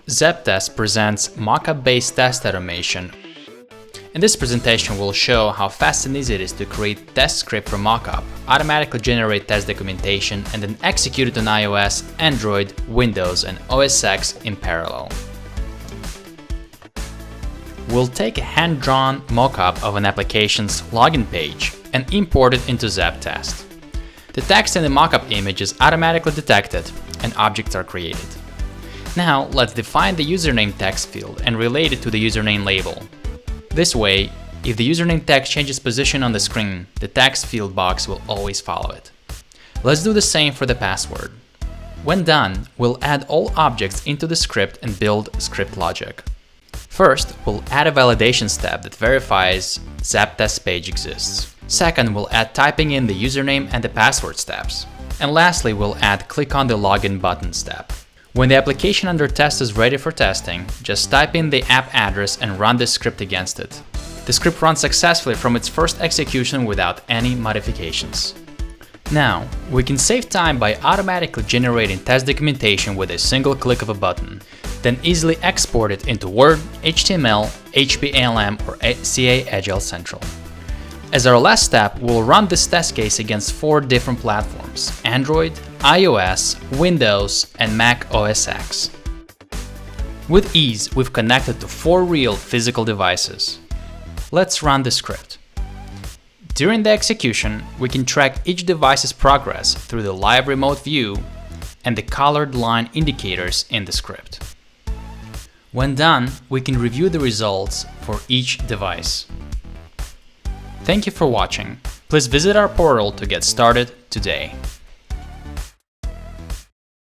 ZAPTEST presents Mockup-based test automation. In this presentation, we'll show how fast and easy it is to create test script from Mockup, automatically generate test documentation, and then execute it on iOS, Android, Windows, and OS X in parallel. We'll take a hand-drawn mockup of an application's login page and import it into ZAPTEST. The text in the mockup image is automatically detected and objects are created. Now let's define the username text field and relate it to the username label. This way, if the username text changes position on the screen, the text field box will always follow it. Let's do the same for the password. When done, we'll add all objects into the script and build script logic. First, we'll add a validation step that verifies ZAPTEST page exists. Second, we'll add typing in the username and the password steps. And lastly, we'll add click on the login button step. When the application under test is ready for testing, just type in the app address and run the script against it. The script runs successfully from its first execution without any modifications. Now, we can save time by automatically generating test documentation with a single click of a button, then easily export it into Word, HTML, HPALM, or CA Agile Central. As our last step, we'll run this test case against 4 different platforms: Android, iOS, Windows, and Mac OS X. With ease, we've connected to 4 real physical devices. Let's run the script. During the execution, we can track each device's progress through the live remote view and the colored line indicators in the script. When done, we can review the results for each device. Thank you for watching. Please visit our portal to get started today.